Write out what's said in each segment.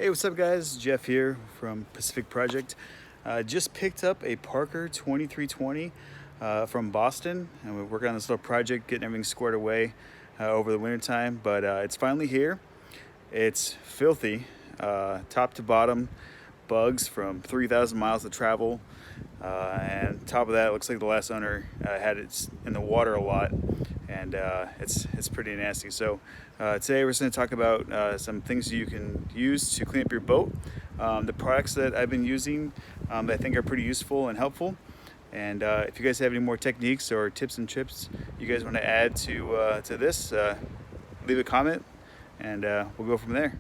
Hey, what's up guys? Jeff here from Pacific Project. Just picked up a Parker 2320 from Boston, and we're working on this little project, getting everything squared away over the winter time, but it's finally here. It's filthy, top to bottom, bugs from 3,000 miles of travel, and top of that, it looks like the last owner had it in the water a lot, and it's pretty nasty. So today we're just going to talk about some things you can use to clean up your boat. The products that I've been using that I think are pretty useful and helpful. And if you guys have any more techniques or tips and trips you guys want to add to this, leave a comment, and we'll go from there.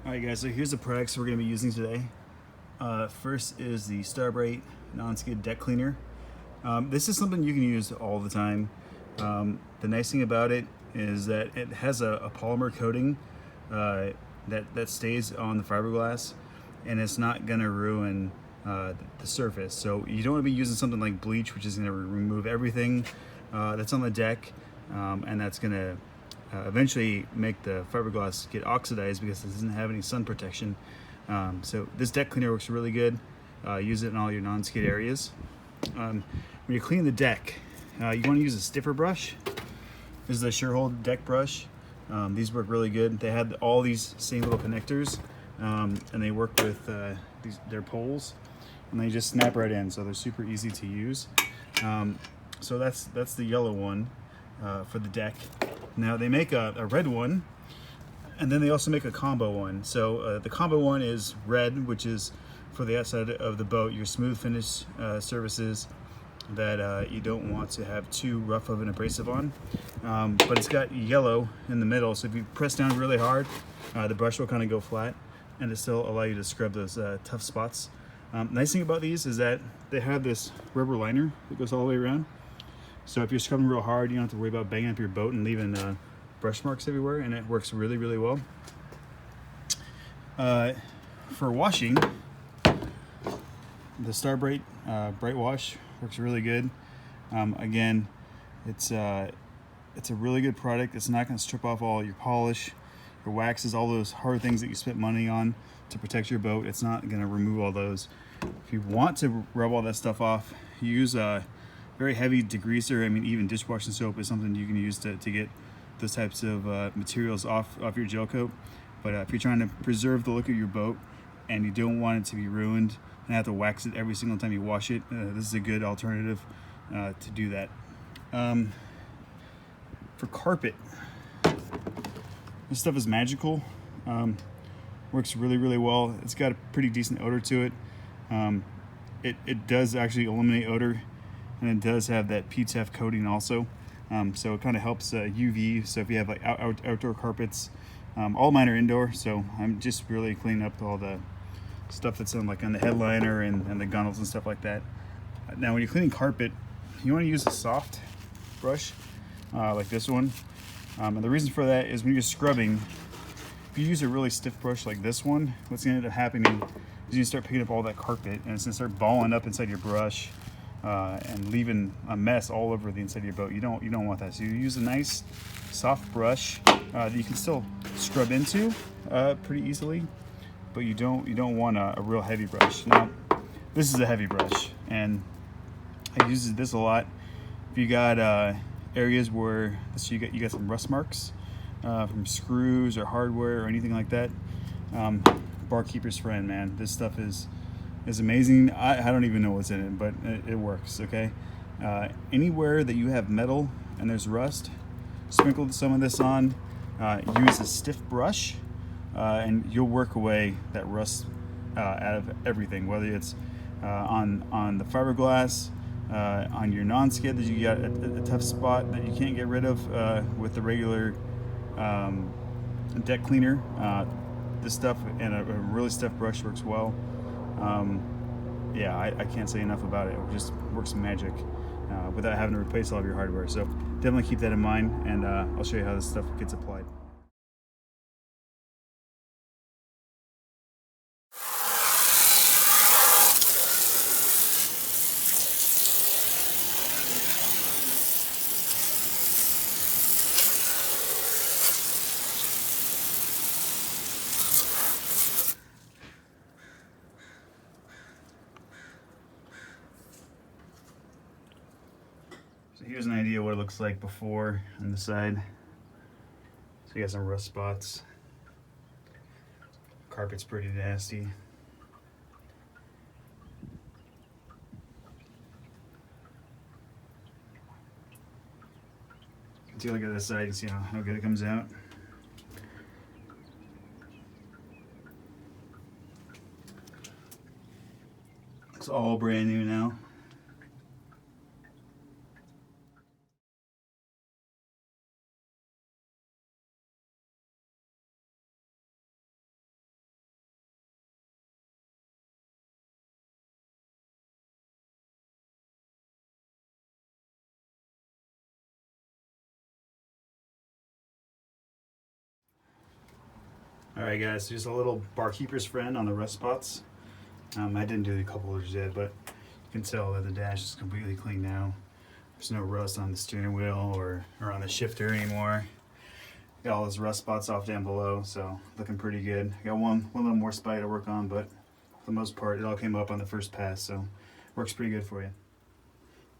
All right, guys. So here's the products we're going to be using today. First is the Starbrite non-skid deck cleaner. This is something you can use all the time. The nice thing about it is that it has a polymer coating that stays on the fiberglass, and it's not going to ruin the surface. So you don't want to be using something like bleach, which is going to remove everything that's on the deck, and that's going to eventually make the fiberglass get oxidized because it doesn't have any sun protection. So this deck cleaner works really good. Use it in all your non-skid areas. When you're cleaning the deck, you want to use a stiffer brush. This is the Shurhold deck brush. These work really good. They have all these same little connectors, and they work with their poles, and they just snap right in, so they're super easy to use. So that's the yellow one for the deck. Now they make a red one, and then they also make a combo one. So the combo one is red, which is for the outside of the boat, your smooth finish surfaces that you don't want to have too rough of an abrasive on. But it's got yellow in the middle, so if you press down really hard, the brush will kind of go flat, and it still allow you to scrub those tough spots. Nice thing about these is that they have this rubber liner that goes all the way around. So if you're scrubbing real hard, you don't have to worry about banging up your boat and leaving brush marks everywhere, and it works really, really well. For washing, the Starbrite Brite Wash works really good. Again, it's a really good product. It's not going to strip off all your polish, your waxes, all those hard things that you spent money on to protect your boat. It's not going to remove all those. If you want to rub all that stuff off, use a very heavy degreaser. I mean, even dishwashing soap is something you can use to get those types of materials off your gel coat. But if you're trying to preserve the look of your boat and you don't want it to be ruined and have to wax it every single time you wash it, this is a good alternative to do that. For carpet, this stuff is magical. Works really, really well. It's got a pretty decent odor to it. It does actually eliminate odor, and it does have that PTEF coating also. So it kind of helps UV. So if you have like outdoor carpets, all mine are indoor, so I'm just really cleaning up all the stuff that's on the headliner and the gunnels and stuff like that. Now when you're cleaning carpet, you want to use a soft brush like this one. And the reason for that is when you're scrubbing, if you use a really stiff brush like this one, what's going to end up happening is you start picking up all that carpet, and it's going to start balling up inside your brush and leaving a mess all over the inside of your boat. You don't want that. So you use a nice soft brush that you can still scrub into pretty easily, but you don't want a real heavy brush. Now, this is a heavy brush, and I use this a lot. If you got areas where you got some rust marks from screws or hardware or anything like that, barkeeper's friend, man. This stuff is amazing. I don't even know what's in it, but it works. Okay. Anywhere that you have metal and there's rust, sprinkle some of this on. Use a stiff brush, and you'll work away that rust out of everything, whether it's on the fiberglass, on your non-skid that you got a tough spot that you can't get rid of with the regular deck cleaner. This stuff and a really stiff brush works well. Yeah, I can't say enough about it. It just works magic without having to replace all of your hardware. So definitely keep that in mind, and I'll show you how this stuff gets applied. So here's an idea of what it looks like before on the side. So you got some rust spots. Carpet's pretty nasty. Take a look at this side and see how good it comes out. It's all brand new now. Alright guys, so just a little barkeeper's friend on the rust spots. I didn't do the couplers yet, but you can tell that the dash is completely clean now. There's no rust on the steering wheel or on the shifter anymore. Got all those rust spots off down below, so looking pretty good. I got one little more spot to work on, but for the most part it all came up on the first pass, so works pretty good for you.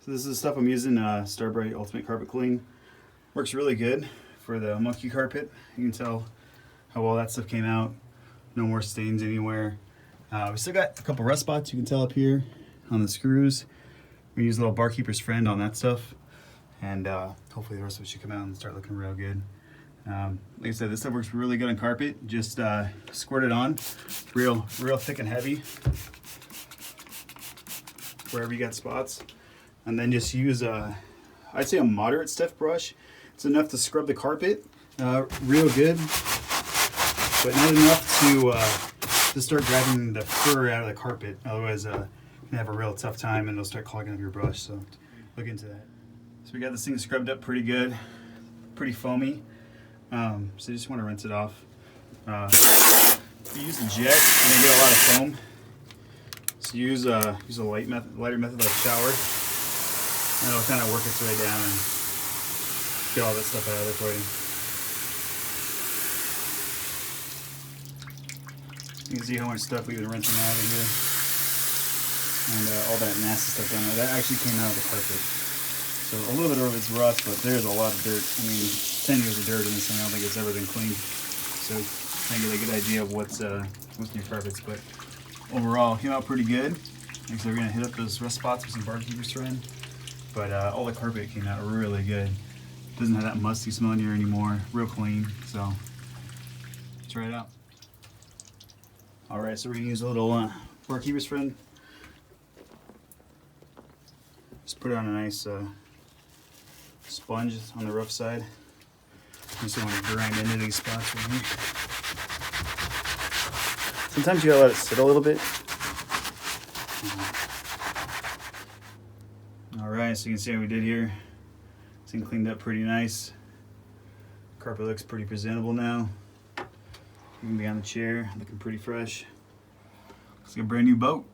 So this is the stuff I'm using, Starbrite Ultimate Carpet Clean. Works really good for the monkey carpet. You can tell how well that stuff came out. No more stains anywhere. We still got a couple rust spots you can tell up here on the screws. We use a little barkeeper's friend on that stuff, and hopefully the rest of it should come out and start looking real good. Like I said, this stuff works really good on carpet. Just squirt it on, real thick and heavy wherever you got spots, and then just use I'd say a moderate stiff brush. It's enough to scrub the carpet real good, but not enough to start grabbing the fur out of the carpet. Otherwise, you can have a real tough time and it'll start clogging up your brush. So look into that. So we got this thing scrubbed up pretty good, pretty foamy. So you just want to rinse it off. If you use the jet, you're gonna get a lot of foam. So use a lighter method like shower, and it'll kind of work its way down and get all that stuff out of there for you. You can see how much stuff we've been rinsing out of here. And all that nasty stuff down there, that actually came out of the carpet. So a little bit of it's rust, but there's a lot of dirt. I mean, 10 years of dirt in this thing, I don't think it's ever been cleaned. So I get a good idea of what's in your carpets. But overall, it came out pretty good. Like I said, we're gonna hit up those rust spots with some barkeeper's friend. But all the carpet came out really good. Doesn't have that musty smell in here anymore. Real clean. So try it out. Alright, so we're going to use a little barkeeper's friend. Just put it on a nice sponge on the rough side. Just want to grind into these spots right here. Sometimes you gotta let it sit a little bit. Alright, so you can see how we did here. This thing cleaned up pretty nice. Carpet looks pretty presentable now. You can be on the chair, looking pretty fresh. It's like a brand new boat.